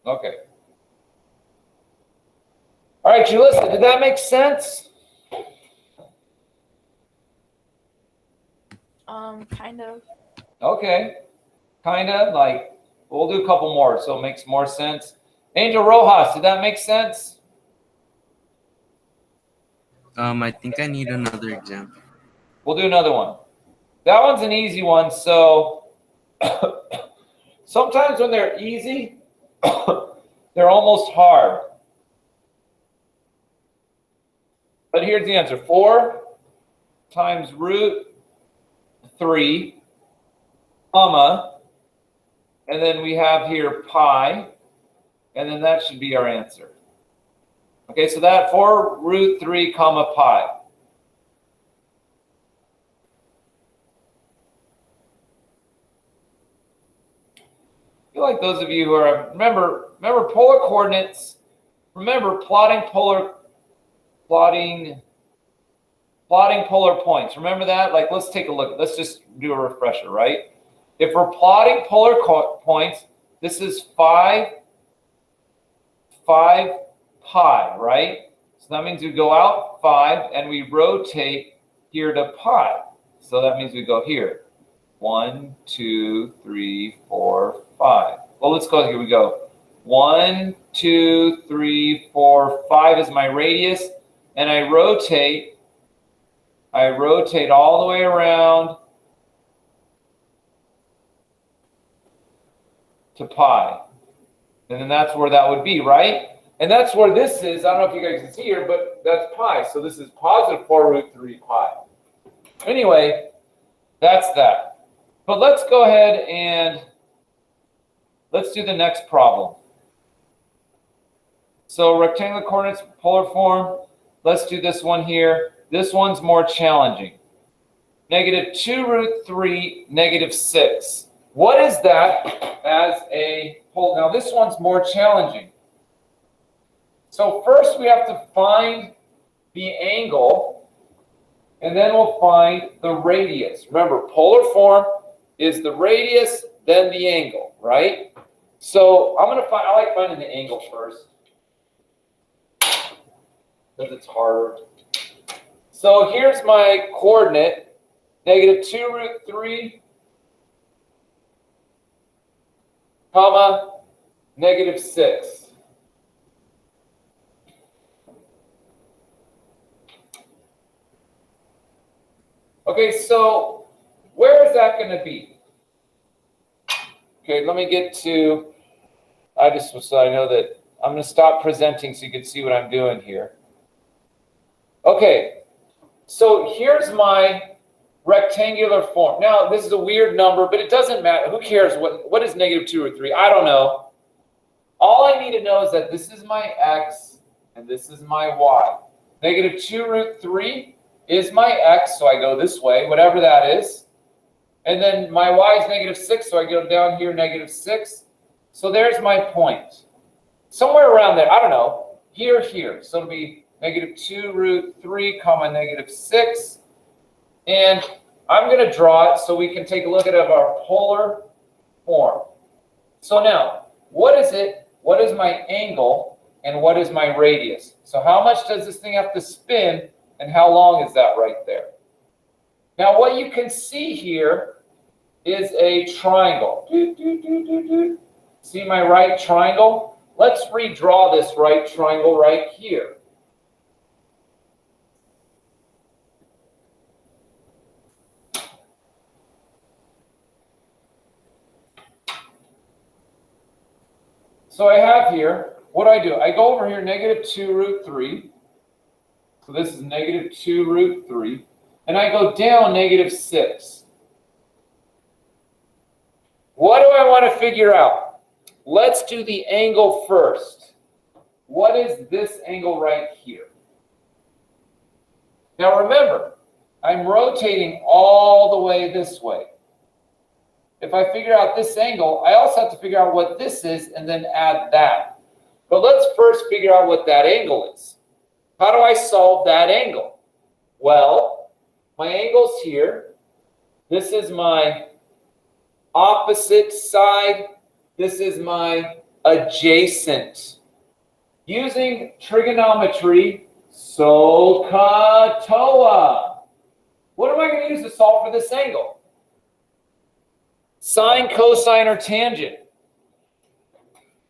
Okay. All right, Julissa, did that make sense? Kind of. Okay. Kind of, like, we'll do a couple more so it makes more sense. Angel Rojas, did that make sense? I think I need another example. We'll do another one. That one's an easy one, so sometimes when they're easy, they're almost hard. But here's the answer. 4 times root 3, comma, and then we have here pi, and then that should be our answer. Okay, so that 4 root 3, comma, pi. I feel like those of you who are, remember polar coordinates, remember plotting polar points. Remember that? Like, let's take a look. Let's just do a refresher, right? If we're plotting polar points, this is 5 pi, right? So that means we go out 5 and we rotate here to pi. So that means we go here. 1, 2, 3, 4, 5. Well, let's go. Here we go. 1, 2, 3, 4, 5 is my radius, and I rotate all the way around to pi. And then that's where that would be, right? And that's where this is. I don't know if you guys can see here, but that's pi. So this is positive 4 root 3 pi. Anyway, that's that. But let's go ahead and let's do the next problem. So rectangular coordinates, polar form. Let's do this one here. This one's more challenging. -2 root 3, -6. What is that as a whole? Now this one's more challenging. So first we have to find the angle, and then we'll find the radius. Remember, polar form is the radius, then the angle, right? So I like finding the angle first, because it's harder. So here's my coordinate, -2 root 3, comma, -6. Okay, so where is that going to be? Okay, let me get to, so I know that I'm going to stop presenting so you can see what I'm doing here. Okay, so here's my rectangular form. Now, this is a weird number, but it doesn't matter. Who cares? What is -2 root 3? I don't know. All I need to know is that this is my x and this is my y. -2 root 3 is my x, so I go this way, whatever that is. And then my y is -6, so I go down here, -6. So there's my point. Somewhere around there, I don't know, here. So it'll be -2 root 3, comma, -6. And I'm going to draw it so we can take a look at our polar form. So now, what is it? What is my angle? And what is my radius? So how much does this thing have to spin? And how long is that right there? Now, what you can see here is a triangle. See my right triangle? Let's redraw this right triangle right here. So I have here, what do? I go over here, -2 root 3. So this is -2 root 3. And I go down -6. What do I want to figure out? Let's do the angle first. What is this angle right here? Now remember, I'm rotating all the way this way. If I figure out this angle, I also have to figure out what this is and then add that. But let's first figure out what that angle is. How do I solve that angle? Well, my angle's here. This is my opposite side. This is my adjacent. Using trigonometry, SOHCAHTOA. What am I going to use to solve for this angle? Sine, cosine, or tangent?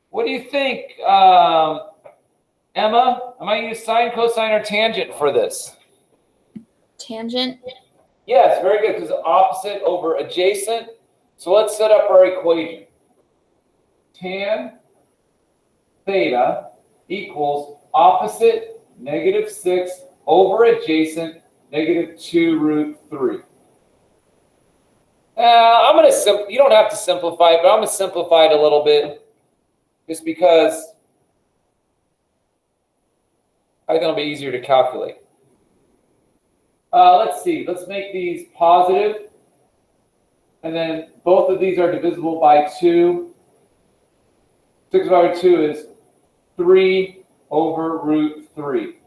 What do you think, Emma? Am I going to use sine, cosine, or tangent for this? Tangent. Yes, very good, because opposite over adjacent. So let's set up our equation. Tan theta equals opposite -6 over adjacent -2 root 3. I'm going to you don't have to simplify it, but I'm going to simplify it a little bit just because I think it'll be easier to calculate. Let's see. Let's make these positive. And then both of these are divisible by 2. 6 divided by 2 is 3 over root 3.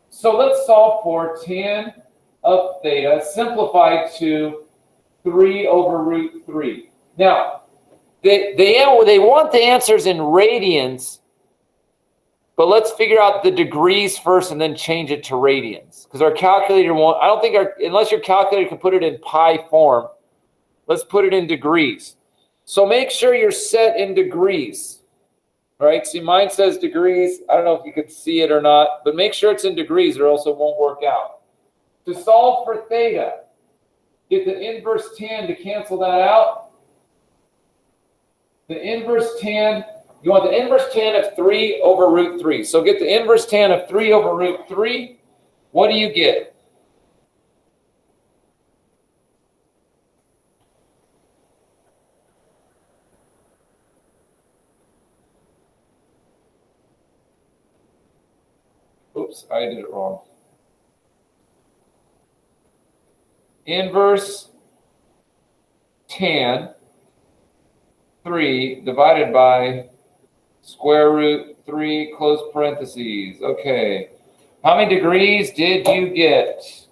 So let's solve for tan of theta simplified to 3 over root 3. Now, they want the answers in radians, but let's figure out the degrees first and then change it to radians. Because our calculator won't, I don't think unless your calculator can put it in pi form, let's put it in degrees. So make sure you're set in degrees. All right, see, mine says degrees. I don't know if you can see it or not, but make sure it's in degrees or else it won't work out. To solve for theta, get the inverse tan to cancel that out. The inverse tan, you want the inverse tan of 3 over root 3. So get the inverse tan of 3 over root 3. What do you get? Oops, I did it wrong. Inverse tan 3 divided by square root 3 close parentheses. Okay. How many degrees did you get?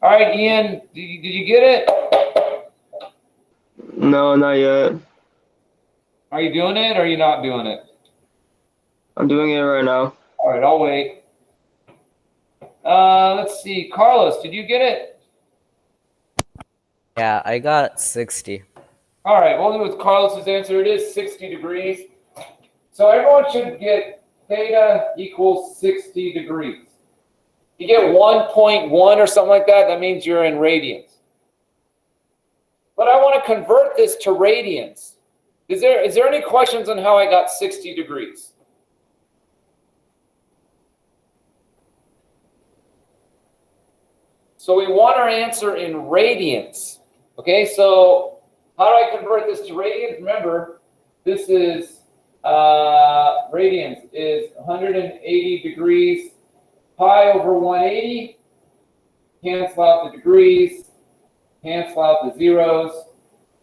All right, Ian, did you get it? No, not yet. Are you doing it or are you not doing it? I'm doing it right now. All right, I'll wait. Let's see. Carlos, did you get it? Yeah, I got 60. All right, we'll do with Carlos's answer. It is 60 degrees. So everyone should get theta equals 60 degrees. You get 1.1 or something like that, that means you're in radians. But I want to convert this to radians. Is there any questions on how I got 60 degrees? So we want our answer in radians. Okay, so how do I convert this to radians? Remember, this is radians is 180 degrees. Pi over 180. Cancel out the degrees. Cancel out the zeros.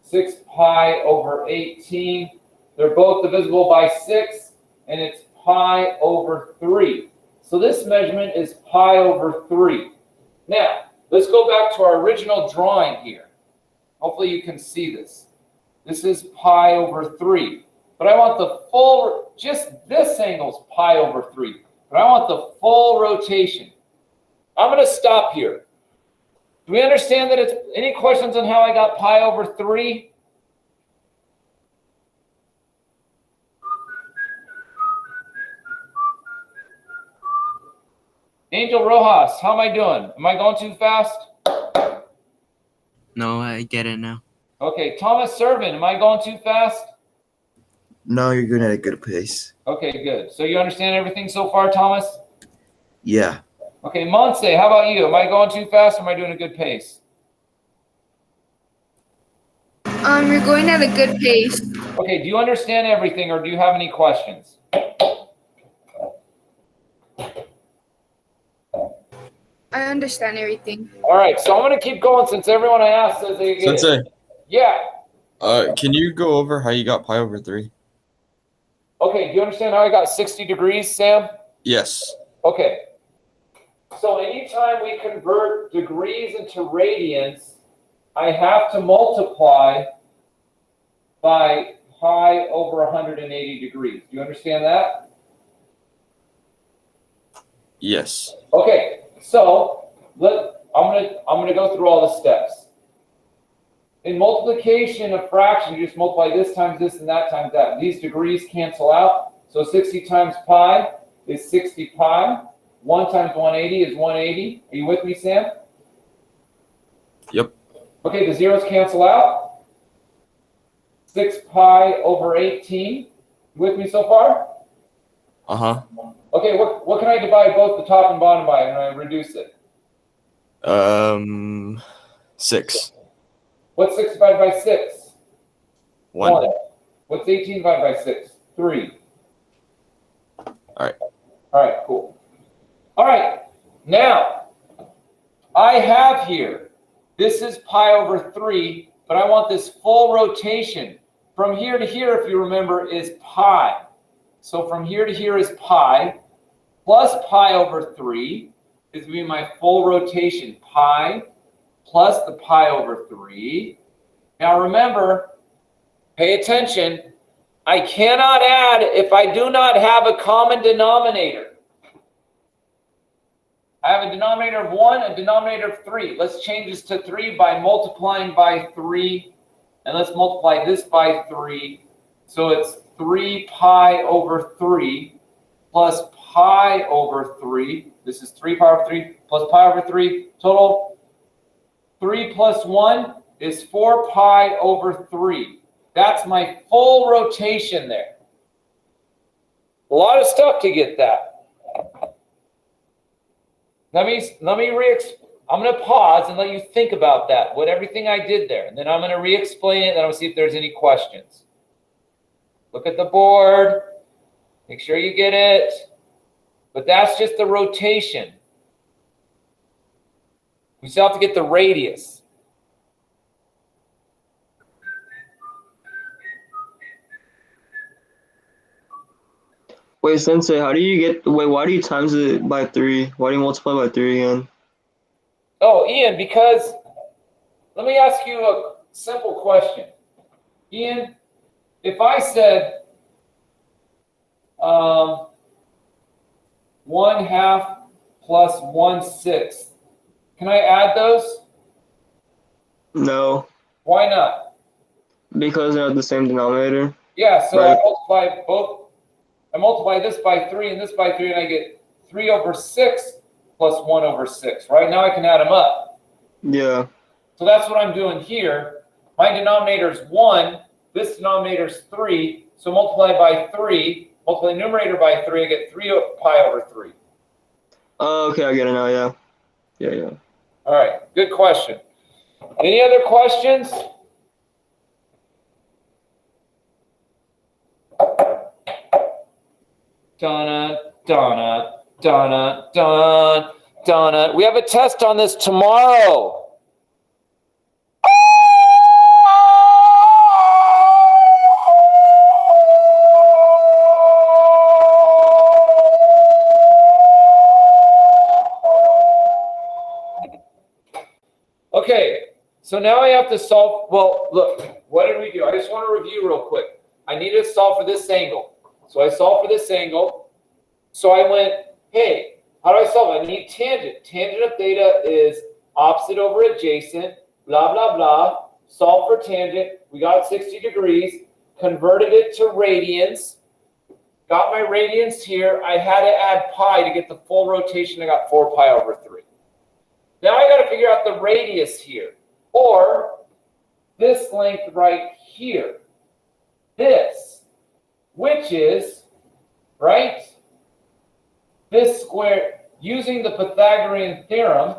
6 pi over 18. They're both divisible by 6, and it's pi over 3. So this measurement is pi over 3. Now, let's go back to our original drawing here. Hopefully you can see this. This is pi over 3. But I want the full, just this angle is pi over 3. But I want the full rotation. I'm going to stop here. Do we understand that it's, any questions on how I got pi over 3? Angel Rojas, how am I doing? Am I going too fast? No, I get it now. Okay, Thomas Servin, am I going too fast? No, you're going at a good pace. Okay, good. So you understand everything so far, Thomas? Yeah. Okay, Monse, how about you? Am I going too fast or am I doing a good pace? You're going at a good pace. Okay, do you understand everything or do you have any questions? I understand everything. All right, so I'm going to keep going since everyone I asked says they get Sensei, it. Yeah. can you go over how you got pi over 3? Okay, do you understand how I got 60 degrees, Sam? Yes. Okay. So anytime we convert degrees into radians, I have to multiply by pi over 180 degrees. Do you understand that? Yes. Okay, so I'm gonna go through all the steps. In multiplication of fraction, you just multiply this times this and that times that. These degrees cancel out. So 60 times pi is 60 pi. 1 times 180 is 180. Are you with me, Sam? Yep. Okay, the zeros cancel out. 6 pi over 18. You with me so far? Uh-huh. Okay, what can I divide both the top and bottom by when I reduce it? 6. What's 6 divided by 6? 1. What's 18 divided by 6? 3. Alright. Alright, cool. Alright, now, I have here, this is pi over 3, but I want this full rotation. From here to here, if you remember, is pi. So from here to here is pi, plus pi over 3 is going to be my full rotation. Pi plus the pi over 3. Now remember, pay attention, I cannot add if I do not have a common denominator. I have a denominator of 1, a denominator of 3. Let's change this to 3 by multiplying by 3. And let's multiply this by 3. So it's 3 pi over 3 plus pi over 3. This is 3 pi over 3 plus pi over 3. Total 3 plus 1 is 4 pi over 3. That's my full rotation there. A lot of stuff to get that. I'm going to pause and let you think about that, everything I did there. And then I'm going to re-explain it, and I'm going to see if there's any questions. Look at the board. Make sure you get it. But that's just the rotation. We still have to get the radius. Wait, Sensei, why do you times it by 3? Why do you multiply by 3 again? Oh, Ian, because let me ask you a simple question. Ian, if I said 1/2 plus 1/6, can I add those? No, Why not? because they're the same denominator. Yeah, so Right. I multiply this by 3 and this by 3, and I get 3 over 6 plus 1 over 6. Right now I can add them up. Yeah. So that's what I'm doing here. My denominator is 1. This denominator is 3. So multiply by 3. Multiply numerator by 3. I get 3 pi over 3. Oh, okay, I get it now, yeah. Yeah. All right, good question. Any other questions? Donna. We have a test on this tomorrow. Okay, so now I have to solve, well, look, what did we do? I just want to review real quick. I need to solve for this angle. So I solved for this angle. So I went, hey, how do I solve it? I need tangent. Tangent of theta is opposite over adjacent, blah, blah, blah. Solve for tangent. We got 60 degrees. Converted it to radians. Got my radians here. I had to add pi to get the full rotation. I got 4 pi over 3. Now I got to figure out the radius here, or this length right here. This, which is, right, this square, using the Pythagorean theorem,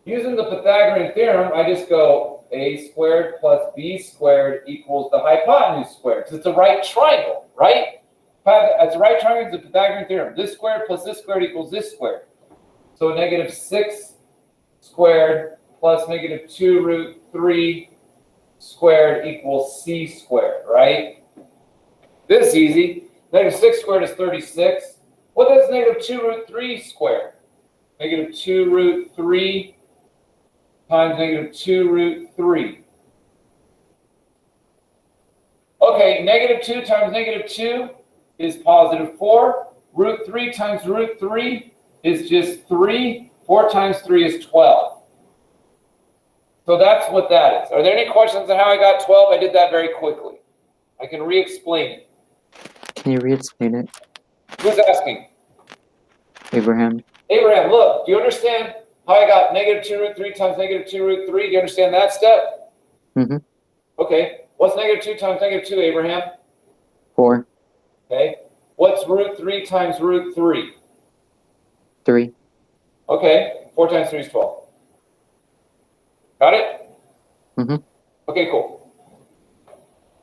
I just go a squared plus b squared equals the hypotenuse squared, because it's a right triangle, right? It's a right triangle, it's the Pythagorean theorem. This squared plus this squared equals this squared. So negative 6 squared plus negative 2 root 3 squared equals c squared, right? This is easy. Negative 6 squared is 36. What does negative 2 root 3 squared? Negative 2 root 3 times negative 2 root 3. Okay, negative 2 times negative 2 is positive 4. Root 3 times root 3 is just 3. 4 times 3 is 12. So that's what that is. Are there any questions on how I got 12? I did that very quickly. I can re-explain it. Can you re-explain it, Who's asking? Abraham? Abraham, look, do you understand how I got negative 2 root 3 times negative 2 root 3? Do you understand that step? Mm-hmm. Okay. What's negative 2 times negative 2, Abraham? 4. Okay. What's root 3 times root 3? 3. Okay. 4 times 3 is 12. Got it? Mm-hmm. Okay, cool.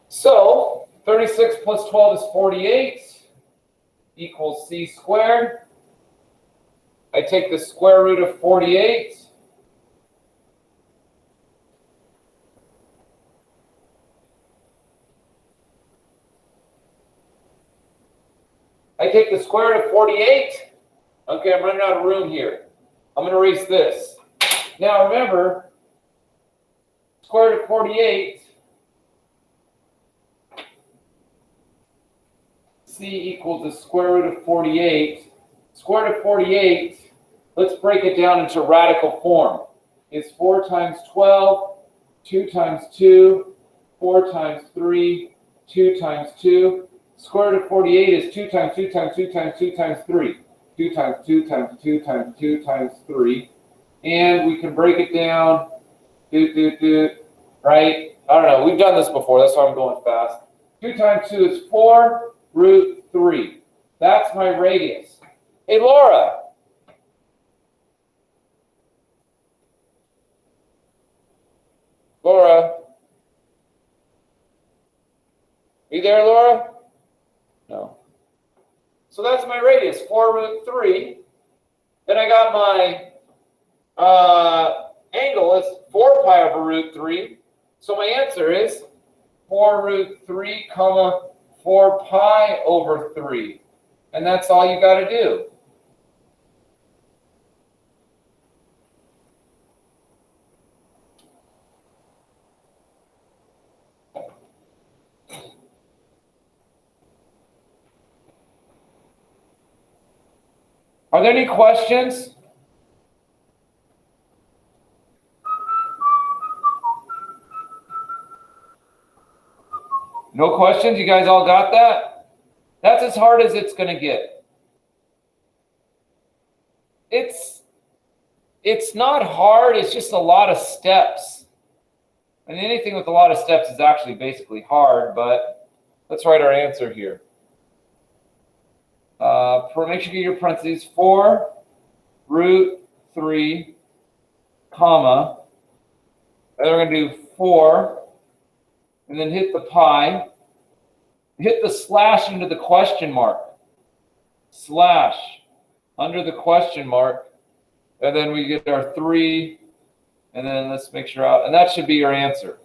So 36 plus 12 is 48 equals c squared. I take the square root of 48. I take the square root of 48. Okay, I'm running out of room here. I'm going to erase this. Now remember, square root of 48, c equals the square root of 48. Square root of 48, let's break it down into radical form. Is 4 times 12, 2 times 2, 4 times 3, 2 times 2. Square root of 48 is 2 times 2 times 2 times 2 times 3. 2 times 2 times 2 times 2 times 3. And we can break it down, right? I don't know. We've done this before. That's why I'm going fast. 2 times 2 is 4 root 3. That's my radius. Hey, Laura. Laura. Are you there, Laura? No. So that's my radius, 4 root 3. Then I got my angle is 4 pi over root 3. So my answer is 4 root 3 comma 4 pi over 3. And that's all you got to do. Are there any questions? No questions? You guys all got that? That's as hard as it's going to get. It's not hard, it's just a lot of steps. And anything with a lot of steps is actually basically hard, but let's write our answer here. Make sure you get your parentheses, 4 root 3, comma, and then we're going to do 4, and then hit the pi, hit the slash into the question mark, slash under the question mark, and then we get our 3, and then let's make sure out, and that should be your answer.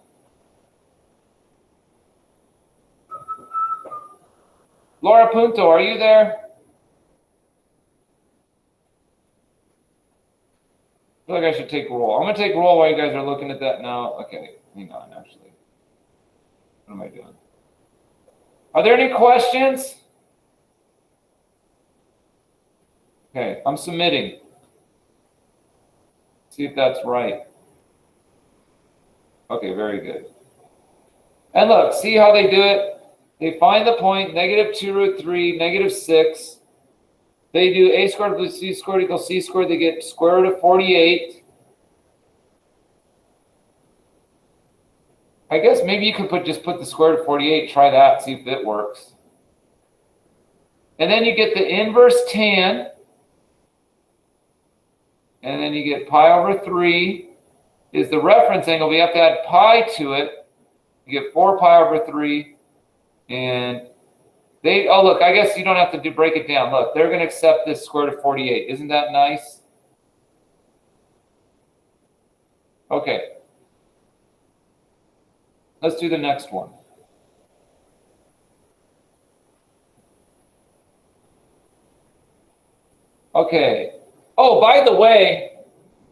Laura Punto, are you there? I feel like I should take roll. I'm going to take roll while you guys are looking at that now. Okay, hang on, actually. What am I doing? Are there any questions? Okay, I'm submitting. See if that's right. Okay, very good. And look, see how they do it? They find the point, negative 2 root 3, negative 6. They do a squared plus c squared equals c squared. They get square root of 48. I guess maybe you could just put the square root of 48, try that, see if it works. And then you get the inverse tan. And then you get pi over 3 is the reference angle. We have to add pi to it. You get 4 pi over 3. And they, oh, look, I guess you don't have to break it down. Look, they're going to accept this square root of 48. Isn't that nice? Okay. Let's do the next one. Okay. Oh, by the way,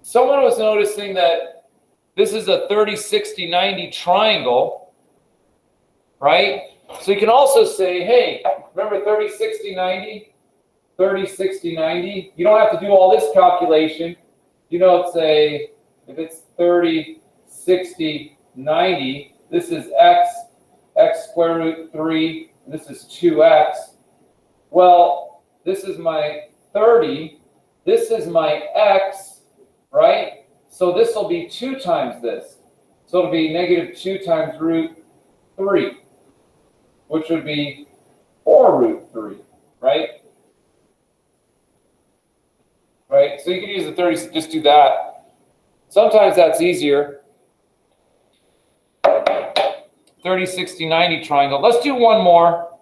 someone was noticing that this is a 30, 60, 90 triangle, right? So you can also say, hey, remember 30, 60, 90? 30, 60, 90? You don't have to do all this calculation. You know, say, if it's 30, 60, 90, this is x square root 3, and this is 2x. Well, this is my 30, this is my x, right? So this will be 2 times this. So it'll be negative 2 times root 3, which would be 4 root 3, right? Right? So you can use the 30, just do that. Sometimes that's easier. 30, 60, 90 triangle. Let's do one more.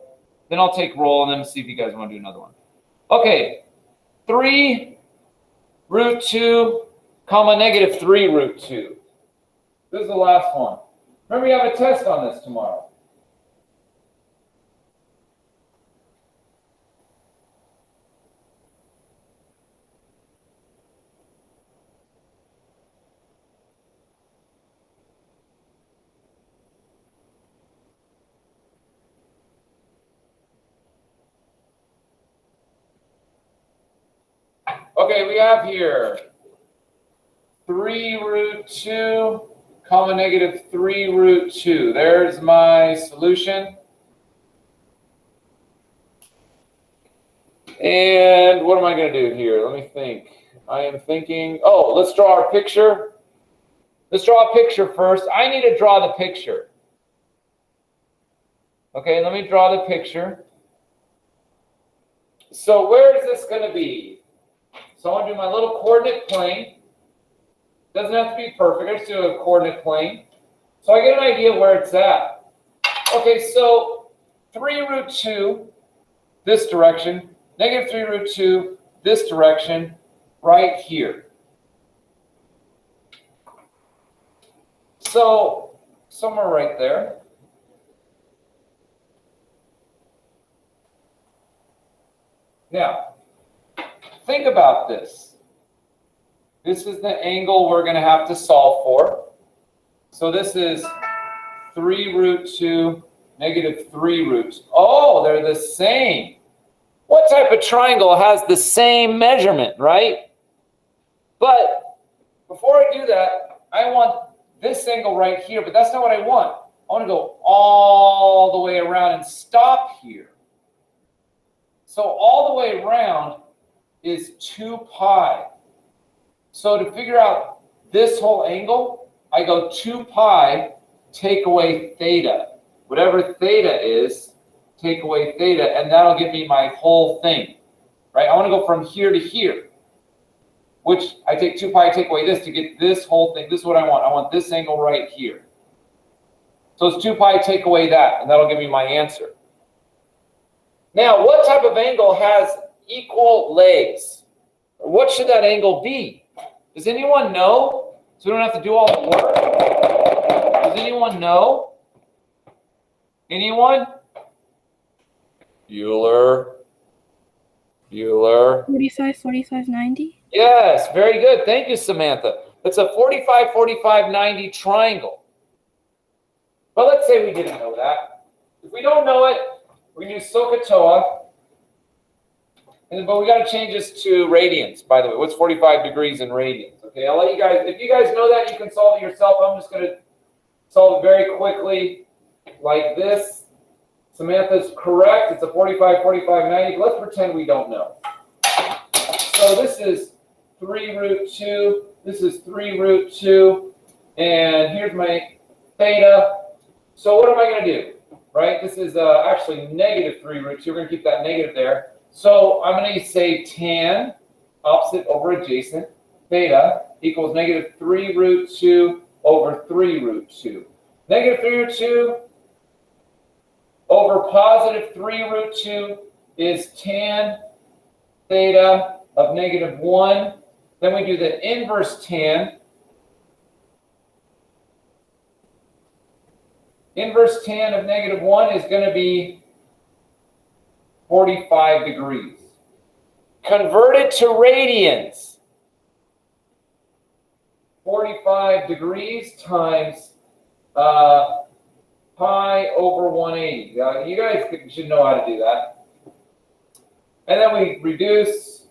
Then I'll take roll and then see if you guys want to do another one. Okay. 3 root 2, comma, negative 3 root 2. This is the last one. Remember, you have a test on this tomorrow. Okay, we have here 3 root 2, comma, negative 3 root 2. There's my solution. And what am I going to do here? Let me think. I am thinking, oh, let's draw our picture. Let's draw a picture first. I need to draw the picture. Okay, let me draw the picture. So where is this going to be? So I want to do my little coordinate plane. Doesn't have to be perfect. I just do a coordinate plane. So I get an idea where it's at. Okay, so 3 root 2, this direction. Negative 3 root 2, this direction, right here. So somewhere right there. Now, think about this. This is the angle we're going to have to solve for. So this is 3 root 2, negative 3 root. Oh, they're the same. What type of triangle has the same measurement, right? But before I do that, I want this angle right here, but that's not what I want. I want to go all the way around and stop here. So all the way around is 2 pi. So to figure out this whole angle, I go 2 pi, take away theta. Whatever theta is, take away theta, and that'll give me my whole thing, right? I want to go from here to here, which I take 2 pi, take away this to get this whole thing. This is what I want. I want this angle right here. So it's 2 pi, take away that, and that'll give me my answer. Now, what type of angle has equal legs? What should that angle be? Does anyone know? So we don't have to do all the work. Does anyone know? Anyone? Bueller. 45, 90. Yes, very good. Thank you, Samantha. It's a 45, 45, 90 triangle. But let's say we didn't know that. If we don't know it, we can use SOHCAHTOA. But we got to change this to radians, by the way. What's 45 degrees in radians? Okay, I'll let you guys, if you guys know that, you can solve it yourself. I'm just going to solve it very quickly like this. Samantha's correct. It's a 45, 45, 90. Let's pretend we don't know. So this is 3 root 2. This is 3 root 2. And here's my theta. So what am I going to do? Right? This is actually negative 3 root 2. We're going to keep that negative there. So I'm going to say tan, opposite over adjacent, theta equals negative 3 root 2 over 3 root 2. Negative 3 root 2 over positive 3 root 2 is tan theta of negative 1. Then we do the inverse tan. Inverse tan of negative 1 is going to be 45 degrees. Convert it to radians. 45 degrees times pi over 180. You guys should know how to do that. And then we reduce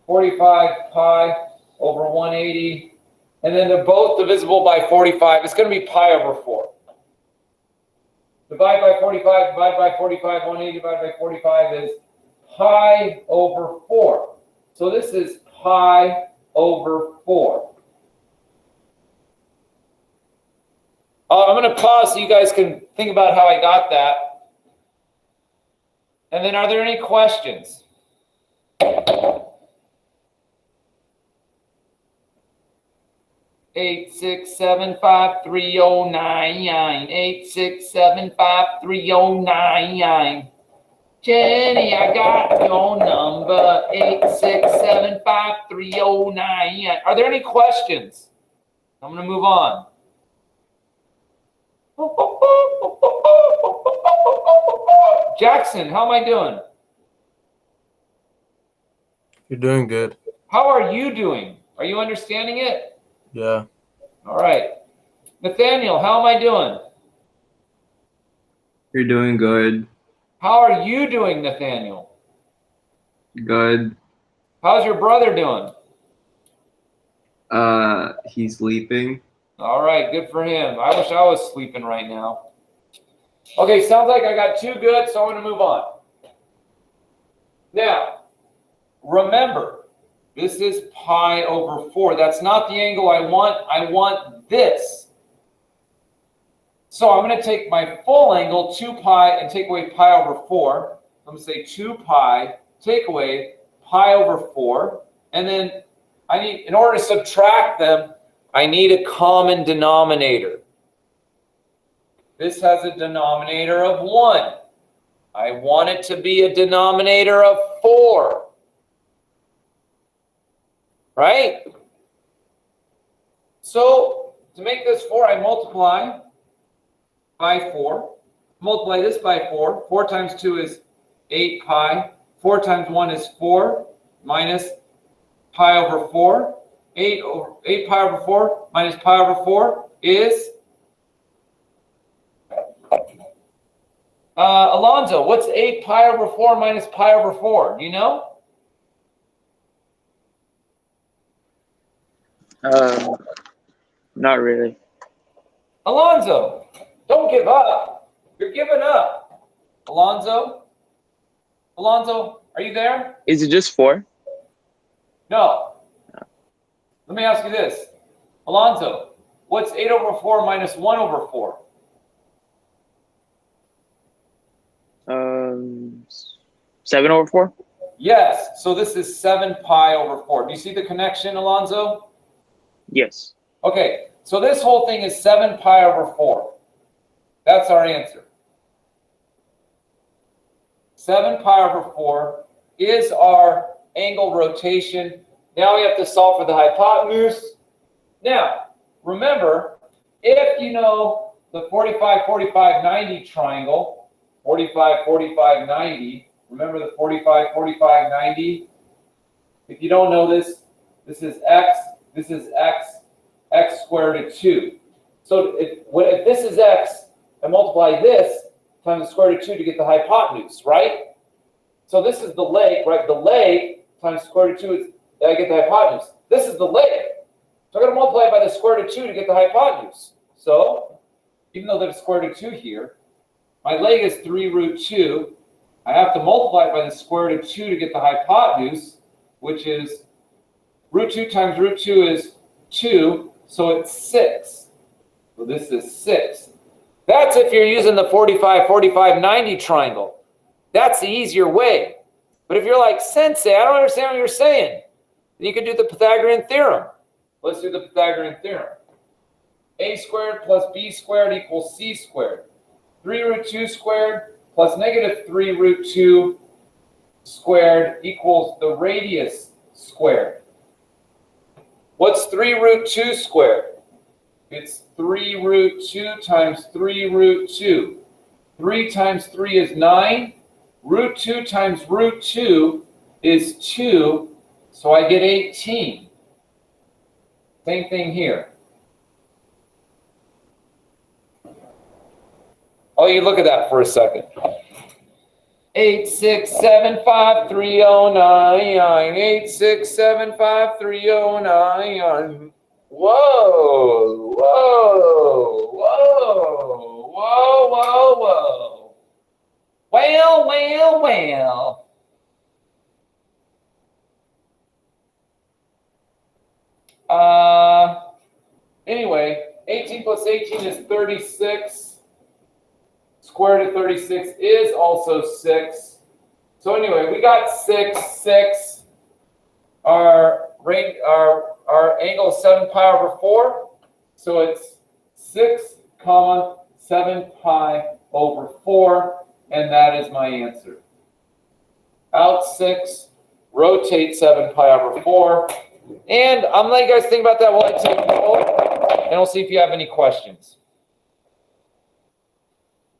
45 pi over 180. And then they're both divisible by 45. It's going to be pi over 4. Divide by 45, divide by 45, 180 divided by 45 is pi over 4. So this is pi over 4. I'm going to pause so you guys can think about how I got that. And then are there any questions? Eight, 6, 7, 5, 3, 0, 9. 8, 6, 7, 5, 3, 0, 9. Jenny, I got your number. 8, 6, 7, 5, 3, 0, 9. Are there any questions? I'm going to move on. Jackson, how am I doing? You're doing good. How are you doing? Are you understanding it? Yeah. All right. Nathaniel, how am I doing? You're doing good. How are you doing, Nathaniel? Good. How's your brother doing? He's sleeping. All right, good for him. I wish I was sleeping right now. Okay, sounds like I got 2 good, so I'm going to move on. Now, remember, this is pi over 4. That's not the angle I want. I want this. So I'm going to take my full angle, 2 pi, and take away pi over 4. I'm going to say 2 pi, take away pi over 4. And then I need, in order to subtract them, I need a common denominator. This has a denominator of 1. I want it to be a denominator of 4. Right? So to make this 4, I multiply by 4. Multiply this by 4. 4 times 2 is 8 pi. 4 times 1 is 4 minus pi over 4. 8 pi over 4 minus pi over 4 is Alonzo, what's 8 pi over 4 minus pi over 4? Do you know? Not really. Alonzo, don't give up. You're giving up. Alonzo, are you there? Is it just 4? No. Let me ask you this. Alonzo, what's 8 over 4 minus 1 over 4? 7 over 4? Yes. So this is 7 pi over 4. Do you see the connection, Alonzo? Yes. Okay. So this whole thing is 7 pi over 4. That's our answer. 7 pi over 4 is our angle rotation. Now we have to solve for the hypotenuse. Now, remember, if you know the 45, 45, 90 triangle, 45, 45, 90, remember the 45, 45, 90? If you don't know this, this is x, x squared root of 2. So if this is x, I multiply this times the square root of 2 to get the hypotenuse, right? So this is the leg, right? The leg times square root of 2 is, I get the hypotenuse. This is the leg. So I'm going to multiply it by the square root of 2 to get the hypotenuse. So even though there's square root of 2 here, my leg is 3 root 2. I have to multiply it by the square root of 2 to get the hypotenuse, which is root 2 times root 2 is 2, so it's 6. So this is 6. That's if you're using the 45, 45, 90 triangle. That's the easier way. But if you're like, Sensei, I don't understand what you're saying, then you can do the Pythagorean Theorem. Let's do the Pythagorean Theorem. A squared plus b squared equals c squared. 3 root 2 squared plus negative 3 root 2 squared equals the radius squared. What's 3 root 2 squared? It's 3 root 2 times 3 root 2. 3 times 3 is 9. Root 2 times root 2 is 2, so I get 18. Same thing here. I'll let you look at that for a second. 8675309. 8675309. Whoa, whoa, whoa, whoa, whoa, whoa. Well, well, well. Anyway, 18 plus 18 is 36. Square root of 36 is also 6. So anyway, we got 6, 6. Our angle is 7 pi over 4. So it's 6, comma, 7 pi over 4. And that is my answer. Out 6, rotate 7 pi over 4. And I'm letting you guys think about that while I take note. And we'll see if you have any questions.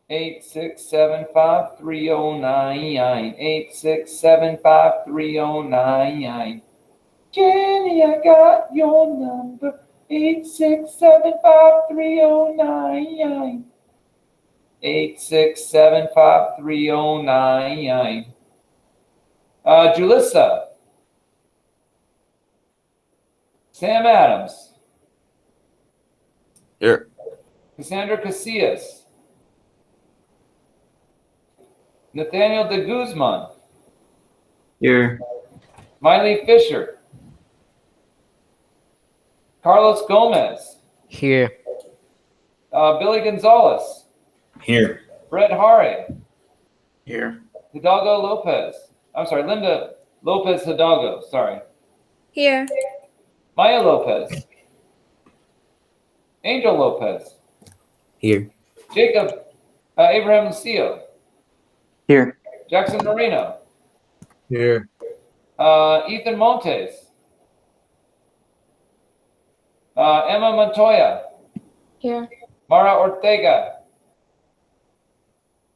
8675309. 8675309. Jenny, I got your number. 8675309. 8675309. Julissa. Sam Adams. Here. Cassandra Casillas. Nathaniel de Guzman. Here. Miley Fisher. Carlos Gomez. Here. Billy Gonzalez. Here. Brett Hare. Here. Hidalgo Lopez. I'm sorry, Linda Lopez Hidalgo. Sorry. Here. Maya Lopez. Angel Lopez. Here. Jacob Abraham Lucio. Here. Jackson Marino. Here. Ethan Montes. Emma Montoya. Here. Mara Ortega.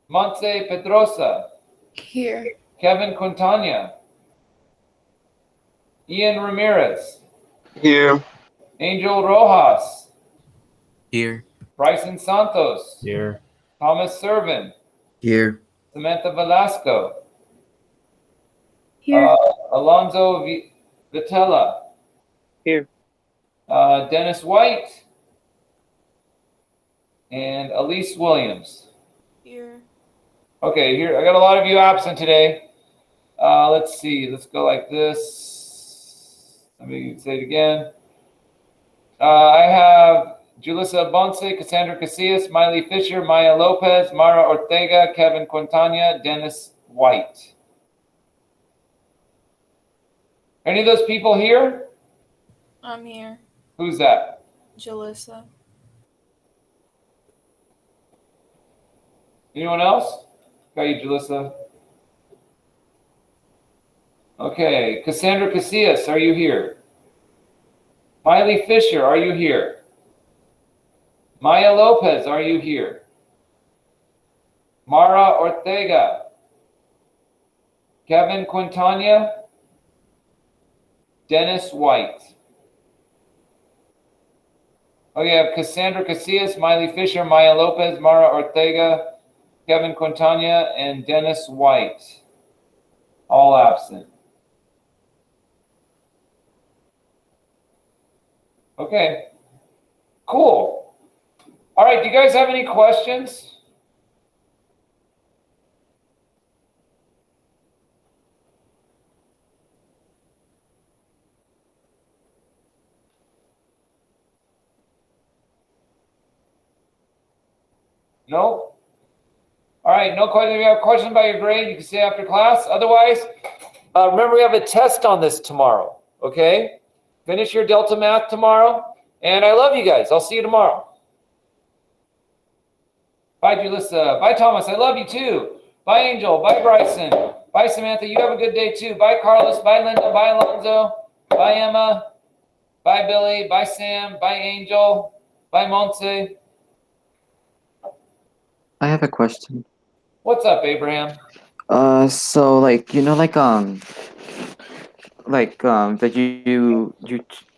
Montse Pedrosa. Here. Kevin Quintana. Ian Ramirez. Here. Angel Rojas. Here. Bryson Santos. Here. Thomas Servin. Here. Samantha Velasco. Here. Alonzo Vitella. Here. Dennis White. And Elise Williams. Here. Okay, here I got a lot of you absent today. Let's see. Let's go like this. Let me say it again. I have Julissa Bonce, Cassandra Casillas, Miley Fisher, Maya Lopez, Mara Ortega, Kevin Quintana, Dennis White. Any of those people here? I'm here. Who's that? Jalissa. Anyone else? Got you, Julissa. Okay, Cassandra Casillas, are you here? Miley Fisher, are you here? Maya Lopez, are you here? Mara Ortega. Kevin Quintana. Dennis White. Okay, I have Cassandra Casillas, Miley Fisher, Maya Lopez, Mara Ortega, Kevin Quintana, and Dennis White. All absent. Okay, cool. All right, do you guys have any questions? No? All right, no question. If you have questions about your grade, you can say after class. Otherwise, remember we have a test on this tomorrow, okay? Finish your Delta Math tomorrow. And I love you guys. I'll see you tomorrow. Bye, Julissa. Bye, Thomas. I love you too. Bye, Angel. Bye, Bryson. Bye, Samantha. You have a good day too. Bye, Carlos. Bye, Linda. Bye, Alonzo. Bye, Emma. Bye, Billy. Bye, Sam. Bye, Angel. Bye, Montse. I have a question. What's up, Abraham? So like that you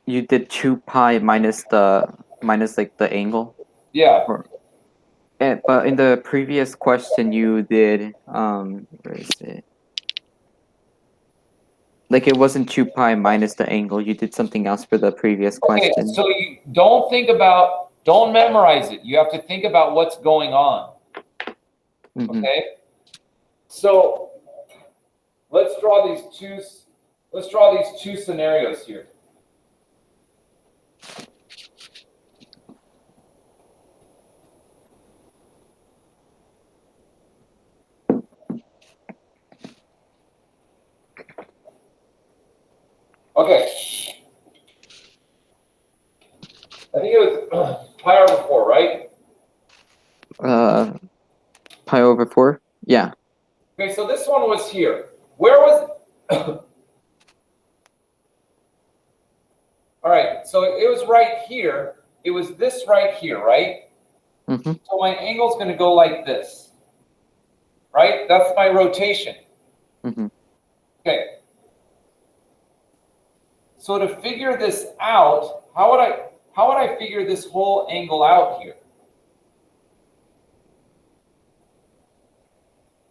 did 2 pi minus the angle. Yeah. but in the previous question you did where is it? Like it wasn't 2 pi minus the angle. You did something else for the previous Okay, question. so you don't memorize it. You have to think about what's going on. Mhm. Okay? So let's draw these two scenarios here. Okay. I think it was pi over 4, right? Pi over 4? Yeah. Okay, so this one was here. Where was All right, so it was right here. It was this right here, right? Mm-hmm. So my angle's going to go like this, right? That's my rotation. Mm-hmm. Okay. So to figure this out, how would I figure this whole angle out here?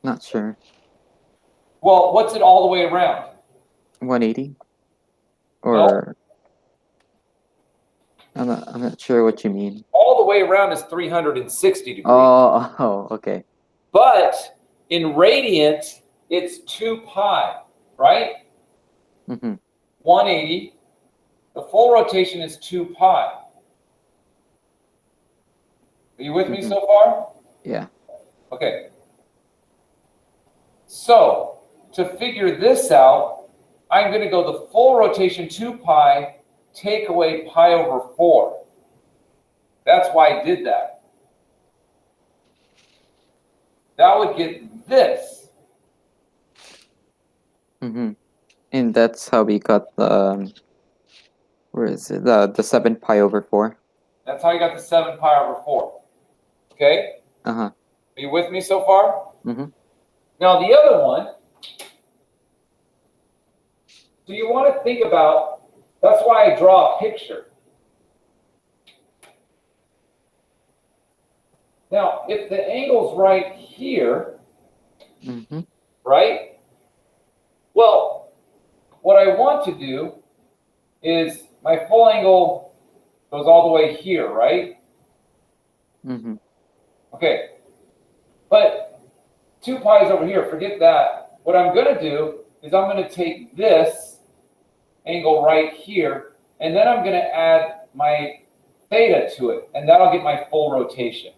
Not sure. Well, what's it all the way around? 180? No, Or I'm not sure what you mean. all the way around is 360 degrees. Oh, okay. But in radians, it's 2 pi, right? Mm-hmm. 180. The full rotation is 2 pi. Are you with me Mhm. so far? Yeah. Okay. So to figure this out, I'm going to go the full rotation 2 pi, take away pi over 4. That's why I did that. That would get this. Mm-hmm. And that's how we got the where is it? The 7 pi over 4. That's how you got the 7 pi over 4. Okay? Uh-huh. Are you with me so far? Mm-hmm. Now the other one, so you want to think about, that's why I draw a picture. Now, if the angle's right here, Mm-hmm. right? Well, what I want to do is my full angle goes all the way here, right? Mm-hmm. Okay. But 2 pi is over here. Forget that. What I'm going to do is I'm going to take this angle right here, and then I'm going to add my theta to it, and that'll get my full rotation.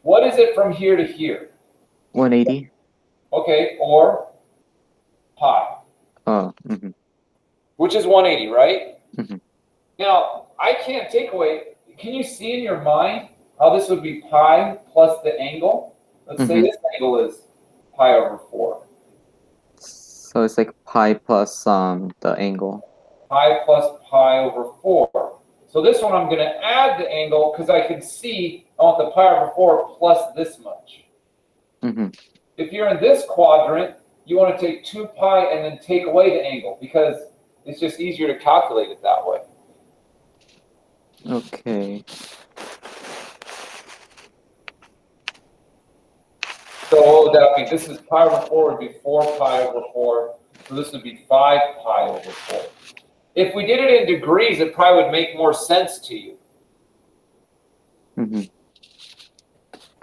What is it from here to here? 180. Okay, or pi, Oh. Mm-hmm. which is 180, right? Mhm. Now, I can't take away, can you see in your mind how this would be pi plus the angle? Let's say Mhm. this angle is pi over 4. So it's like pi plus the angle. Pi plus pi over 4. So this one I'm going to add the angle because I can see I want the pi over 4 plus this much. Mm-hmm. If you're in this quadrant, you want to take 2 pi and then take away the angle because it's just easier to calculate it that way. Okay. So what would that be? This is pi over 4 would be 4 pi over 4. So this would be 5 pi over 4. If we did it in degrees, it probably would make more sense to you. Mm-hmm.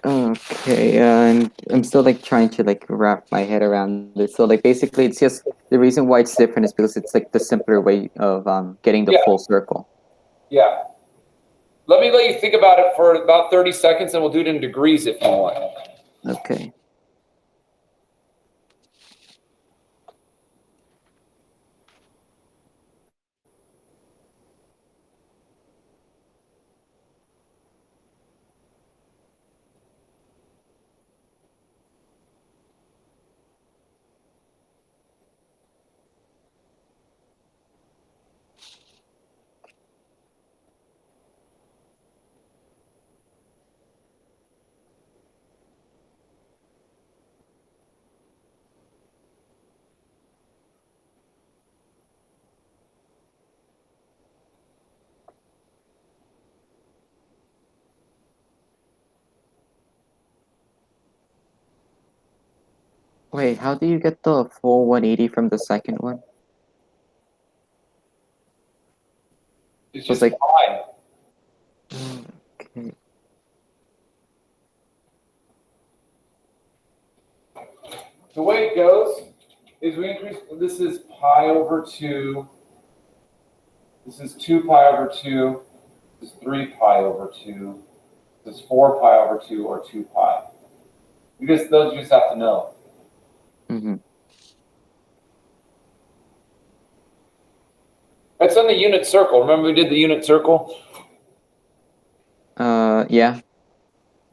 Okay, and I'm still like trying to like wrap my head around this. So like basically it's just the reason why it's different is because it's like the simpler way of getting the Yeah. full circle. Yeah. Let you think about it for about 30 seconds, and we'll do it in degrees if you want. Okay. Wait, how do you get the full 180 from the second one? It's So it's just like- pi. Okay. The way it goes is we increase, this is pi over 2. This is 2 pi over 2. This is 3 pi over 2. This is 4 pi over 2 or 2 pi. Those you just have to know. Mm-hmm. It's on the unit circle. Remember we did the unit circle? Yeah.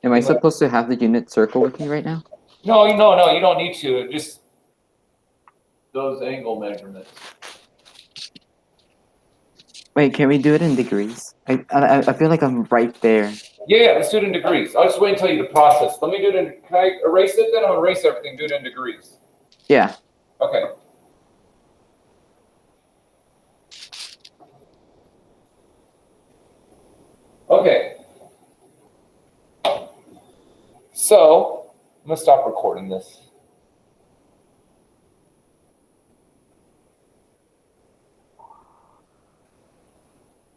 Am I supposed to have the unit circle with me right now? No, you don't need to. Just those angle measurements. Wait, can we do it in degrees? I feel like I'm right there. Yeah, let's do it in degrees. I'll just wait and tell you the process. Let me do it in, can I erase it then? I'll erase everything, do it in degrees. Yeah. Okay. Okay. So, I'm gonna stop recording this.